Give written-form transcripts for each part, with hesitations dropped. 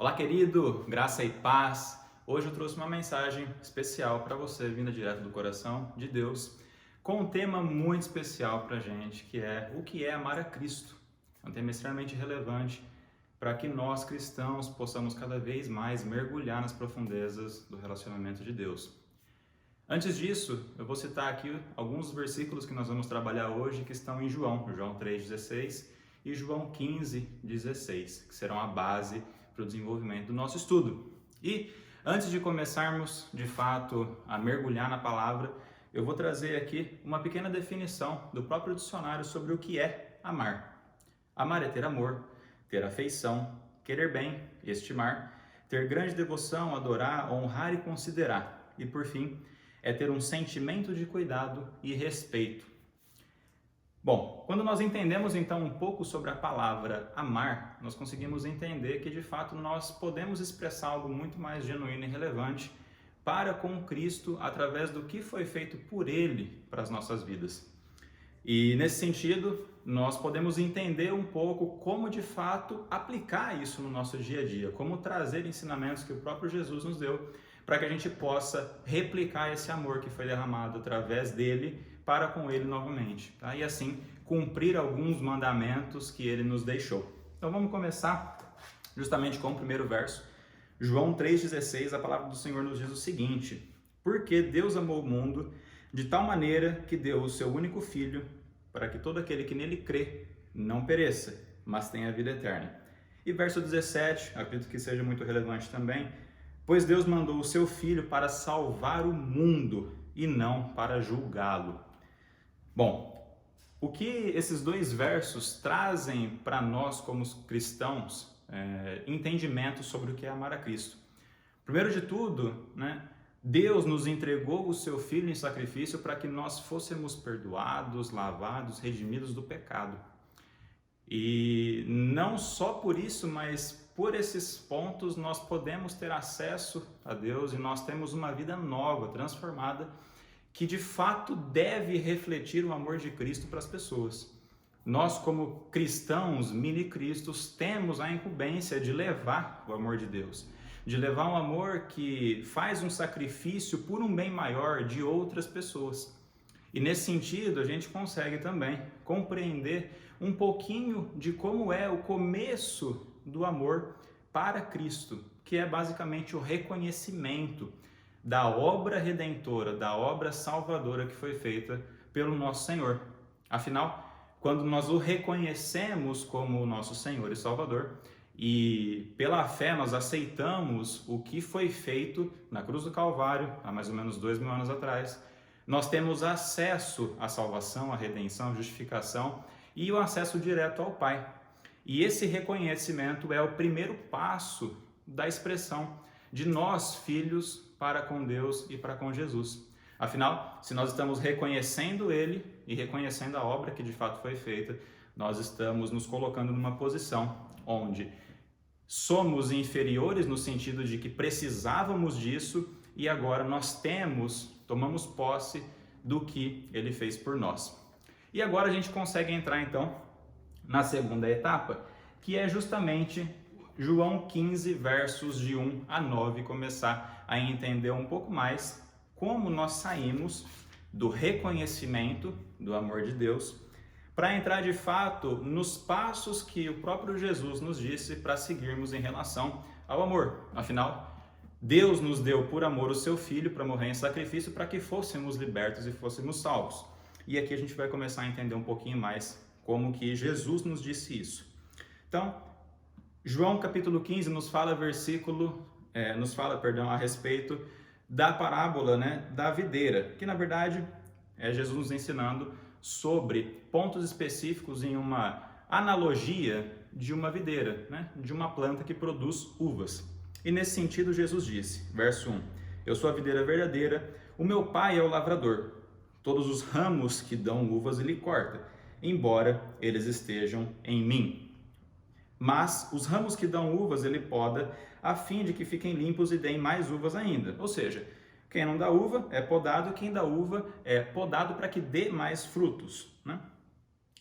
Olá, querido, graça e paz. Hoje eu trouxe uma mensagem especial para você, vinda direto do coração de Deus, com um tema muito especial para a gente, que é o que é amar a Cristo. É um tema extremamente relevante para que nós cristãos possamos cada vez mais mergulhar nas profundezas do relacionamento de Deus. Antes disso, eu vou citar aqui alguns versículos que nós vamos trabalhar hoje que estão em João 3,16 e João 15,16, que serão a base para o desenvolvimento do nosso estudo. E antes de começarmos de fato a mergulhar na palavra, eu vou trazer aqui uma pequena definição do próprio dicionário sobre o que é amar. Amar é ter amor, ter afeição, querer bem, estimar, ter grande devoção, adorar, honrar e considerar. E por fim, é ter um sentimento de cuidado e respeito. Bom, quando nós entendemos então um pouco sobre a palavra amar, nós conseguimos entender que de fato nós podemos expressar algo muito mais genuíno e relevante para com Cristo através do que foi feito por Ele para as nossas vidas. E nesse sentido, nós podemos entender um pouco como de fato aplicar isso no nosso dia a dia, como trazer ensinamentos que o próprio Jesus nos deu para que a gente possa replicar esse amor que foi derramado através dele para com ele novamente, tá? E assim cumprir alguns mandamentos que ele nos deixou. Então vamos começar justamente com o primeiro verso. João 3,16, a palavra do Senhor nos diz o seguinte: porque Deus amou o mundo de tal maneira que deu o seu único Filho, para que todo aquele que nele crê não pereça, mas tenha a vida eterna. E verso 17, acredito que seja muito relevante também: pois Deus mandou o seu Filho para salvar o mundo e não para julgá-lo. Bom, o que esses dois versos trazem para nós como cristãos, entendimento sobre o que é amar a Cristo. Primeiro de tudo, Deus nos entregou o seu Filho em sacrifício para que nós fôssemos perdoados, lavados, redimidos do pecado. E não só por isso, mas por esses pontos nós podemos ter acesso a Deus e nós temos uma vida nova, transformada, que de fato deve refletir o amor de Cristo para as pessoas. Nós, como cristãos, mini-cristos, temos a incumbência de levar o amor de Deus, de levar um amor que faz um sacrifício por um bem maior de outras pessoas. E nesse sentido, a gente consegue também compreender um pouquinho de como é o começo do amor para Cristo, que é basicamente o reconhecimento da obra redentora, da obra salvadora que foi feita pelo nosso Senhor. Afinal, quando nós o reconhecemos como o nosso Senhor e Salvador, e pela fé nós aceitamos o que foi feito na cruz do Calvário, há mais ou menos 2000 anos atrás, nós temos acesso à salvação, à redenção, à justificação e o acesso direto ao Pai. E esse reconhecimento é o primeiro passo da expressão de nós, filhos, para com Deus e para com Jesus. Afinal, se nós estamos reconhecendo Ele e reconhecendo a obra que de fato foi feita, nós estamos nos colocando numa posição onde somos inferiores no sentido de que precisávamos disso e agora nós tomamos posse do que Ele fez por nós. E agora a gente consegue entrar então na segunda etapa, que é justamente João 15, versos de 1 a 9, começar a entender um pouco mais como nós saímos do reconhecimento do amor de Deus para entrar de fato nos passos que o próprio Jesus nos disse para seguirmos em relação ao amor. Afinal, Deus nos deu por amor o seu Filho para morrer em sacrifício para que fôssemos libertos e fôssemos salvos. E aqui a gente vai começar a entender um pouquinho mais como que Jesus nos disse isso. Então, João capítulo 15 nos fala a respeito da parábola, da videira, que na verdade é Jesus nos ensinando sobre pontos específicos em uma analogia de uma videira, de uma planta que produz uvas. E nesse sentido Jesus disse, verso 1, eu sou a videira verdadeira, o meu pai é o lavrador. Todos os ramos que dão uvas ele corta, embora eles estejam em mim. Mas os ramos que dão uvas ele poda, a fim de que fiquem limpos e deem mais uvas ainda. Ou seja, quem não dá uva é podado, quem dá uva é podado para que dê mais frutos.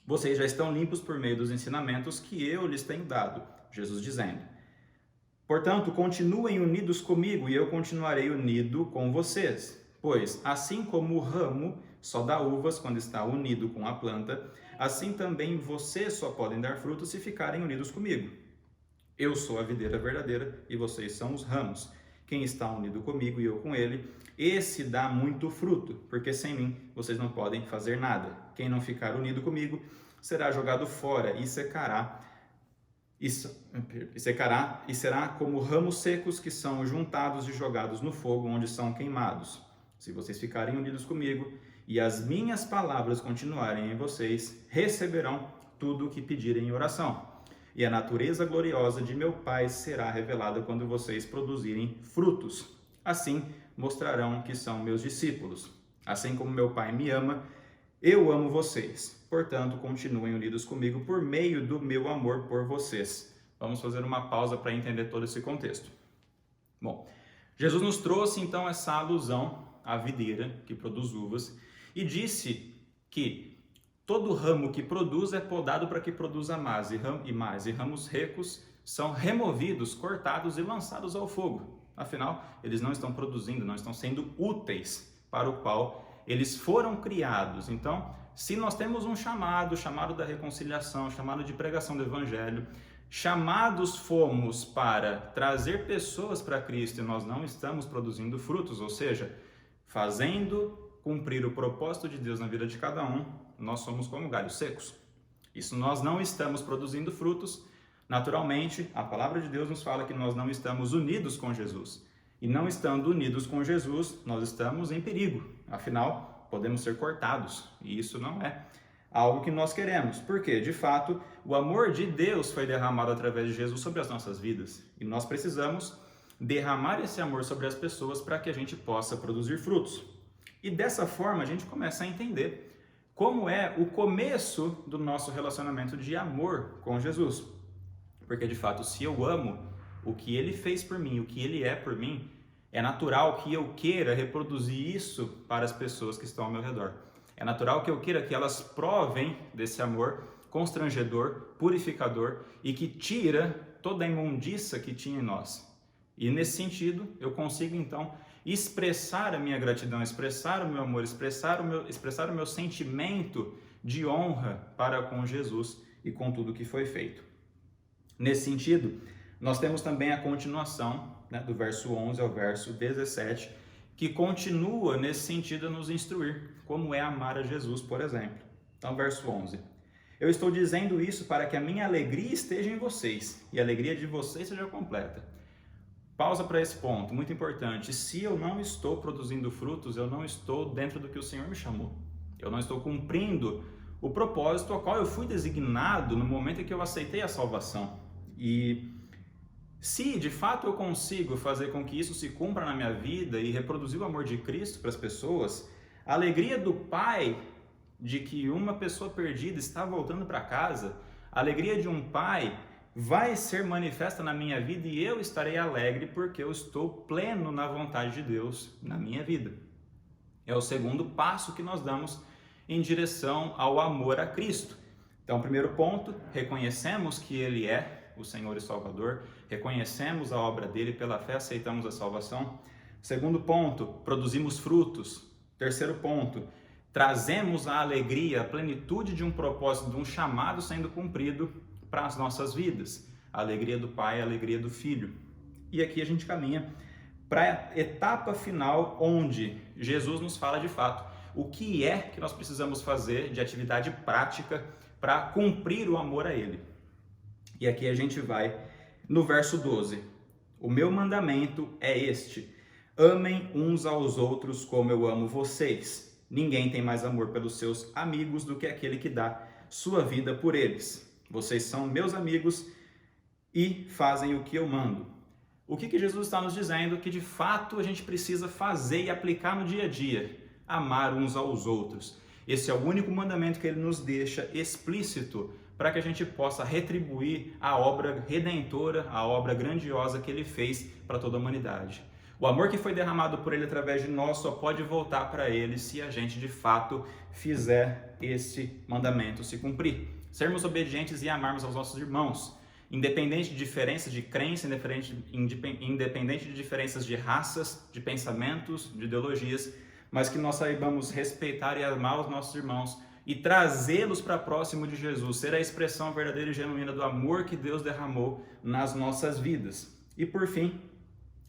Vocês já estão limpos por meio dos ensinamentos que eu lhes tenho dado. Jesus dizendo. Portanto, continuem unidos comigo e eu continuarei unido com vocês. Pois, assim como o ramo só dá uvas quando está unido com a planta, assim também vocês só podem dar frutos se ficarem unidos comigo. Eu sou a videira verdadeira e vocês são os ramos. Quem está unido comigo e eu com ele, esse dá muito fruto, porque sem mim vocês não podem fazer nada. Quem não ficar unido comigo será jogado fora e secará e será como ramos secos que são juntados e jogados no fogo, onde são queimados. Se vocês ficarem unidos comigo e as minhas palavras continuarem em vocês, receberão tudo o que pedirem em oração. E a natureza gloriosa de meu Pai será revelada quando vocês produzirem frutos. Assim mostrarão que são meus discípulos. Assim como meu Pai me ama, eu amo vocês. Portanto, continuem unidos comigo por meio do meu amor por vocês. Vamos fazer uma pausa para entender todo esse contexto. Bom, Jesus nos trouxe então essa alusão à videira que produz uvas e disse que todo ramo que produz é podado para que produza mais, e ramos secos são removidos, cortados e lançados ao fogo. Afinal, eles não estão produzindo, não estão sendo úteis para o qual eles foram criados. Então, se nós temos um chamado da reconciliação, chamado de pregação do evangelho, chamados fomos para trazer pessoas para Cristo e nós não estamos produzindo frutos, ou seja, fazendo cumprir o propósito de Deus na vida de cada um, nós somos como galhos secos. Isso nós não estamos produzindo frutos. Naturalmente, a palavra de Deus nos fala que nós não estamos unidos com Jesus. E não estando unidos com Jesus, nós estamos em perigo. Afinal, podemos ser cortados. E isso não é algo que nós queremos. Porque, de fato, o amor de Deus foi derramado através de Jesus sobre as nossas vidas. E nós precisamos derramar esse amor sobre as pessoas para que a gente possa produzir frutos. E dessa forma, a gente começa a entender como é o começo do nosso relacionamento de amor com Jesus. Porque, de fato, se eu amo o que Ele fez por mim, o que Ele é por mim, é natural que eu queira reproduzir isso para as pessoas que estão ao meu redor. É natural que eu queira que elas provem desse amor constrangedor, purificador e que tira toda a imundícia que tinha em nós. E, nesse sentido, eu consigo, então, expressar a minha gratidão, expressar o meu amor, expressar o meu sentimento de honra para com Jesus e com tudo que foi feito. Nesse sentido, nós temos também a continuação, do verso 11 ao verso 17, que continua nesse sentido a nos instruir como é amar a Jesus, por exemplo. Então, verso 11. Eu estou dizendo isso para que a minha alegria esteja em vocês e a alegria de vocês seja completa. Pausa para esse ponto, muito importante. Se eu não estou produzindo frutos, eu não estou dentro do que o Senhor me chamou. Eu não estou cumprindo o propósito ao qual eu fui designado no momento em que eu aceitei a salvação. E se de fato eu consigo fazer com que isso se cumpra na minha vida e reproduzir o amor de Cristo para as pessoas, a alegria do Pai de que uma pessoa perdida está voltando para casa, a alegria de um pai vai ser manifesta na minha vida e eu estarei alegre porque eu estou pleno na vontade de Deus na minha vida. É o segundo passo que nós damos em direção ao amor a Cristo. Então, primeiro ponto, reconhecemos que Ele é o Senhor e Salvador, reconhecemos a obra dele, pela fé aceitamos a salvação. Segundo ponto, produzimos frutos. Terceiro ponto, trazemos a alegria, a plenitude de um propósito, de um chamado sendo cumprido para as nossas vidas. A alegria do Pai, a alegria do Filho. E aqui a gente caminha para a etapa final, onde Jesus nos fala de fato o que é que nós precisamos fazer de atividade prática para cumprir o amor a Ele. E aqui a gente vai no verso 12. O meu mandamento é este: amem uns aos outros como eu amo vocês. Ninguém tem mais amor pelos seus amigos do que aquele que dá sua vida por eles. Vocês são meus amigos e fazem o que eu mando. O que Jesus está nos dizendo? Que de fato a gente precisa fazer e aplicar no dia a dia. Amar uns aos outros. Esse é o único mandamento que Ele nos deixa explícito para que a gente possa retribuir a obra redentora, a obra grandiosa que Ele fez para toda a humanidade. O amor que foi derramado por Ele através de nós só pode voltar para Ele se a gente de fato fizer esse mandamento se cumprir. Sermos obedientes e amarmos aos nossos irmãos. independente de diferenças de crença, independente de diferenças de raças, de pensamentos, de ideologias, mas que nós saibamos respeitar e amar os nossos irmãos e trazê-los para próximo de Jesus, ser a expressão verdadeira e genuína do amor que Deus derramou nas nossas vidas. E por fim,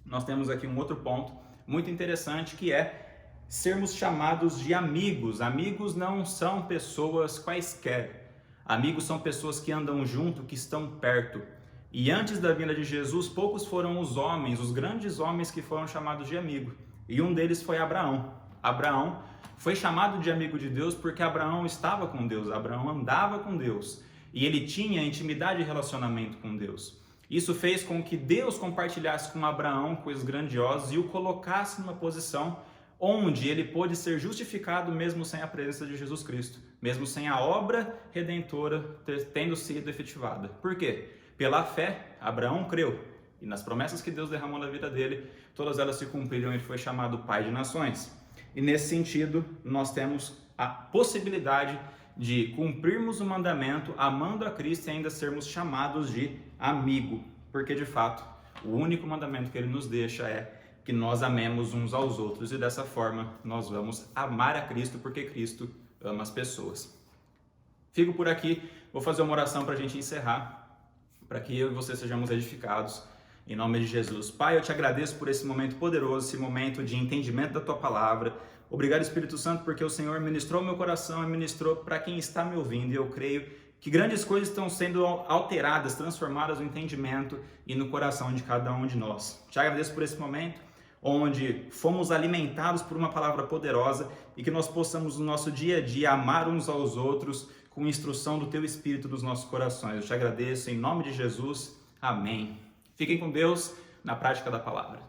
nós temos aqui um outro ponto muito interessante, que é sermos chamados de amigos. Amigos não são pessoas quaisquer. Amigos são pessoas que andam junto, que estão perto. E antes da vinda de Jesus, poucos foram os homens, os grandes homens que foram chamados de amigo. E um deles foi Abraão. Abraão foi chamado de amigo de Deus porque Abraão estava com Deus, Abraão andava com Deus e ele tinha intimidade e relacionamento com Deus. Isso fez com que Deus compartilhasse com Abraão coisas grandiosas e o colocasse numa posição onde ele pôde ser justificado mesmo sem a presença de Jesus Cristo, mesmo sem a obra redentora tendo sido efetivada. Por quê? Pela fé, Abraão creu e nas promessas que Deus derramou na vida dele, todas elas se cumpriram e ele foi chamado pai de nações. E nesse sentido, nós temos a possibilidade de cumprirmos o mandamento amando a Cristo e ainda sermos chamados de amigo, porque de fato, o único mandamento que ele nos deixa é que nós amemos uns aos outros e dessa forma nós vamos amar a Cristo porque Cristo ama as pessoas. Fico por aqui, vou fazer uma oração para a gente encerrar, para que eu e você sejamos edificados. Em nome de Jesus. Pai, eu te agradeço por esse momento poderoso, esse momento de entendimento da Tua Palavra. Obrigado, Espírito Santo, porque o Senhor ministrou meu coração e ministrou para quem está me ouvindo. E eu creio que grandes coisas estão sendo alteradas, transformadas no entendimento e no coração de cada um de nós. Te agradeço por esse momento, onde fomos alimentados por uma palavra poderosa e que nós possamos no nosso dia a dia amar uns aos outros com instrução do Teu Espírito nos nossos corações. Eu te agradeço em nome de Jesus. Amém. Fiquem com Deus na prática da palavra.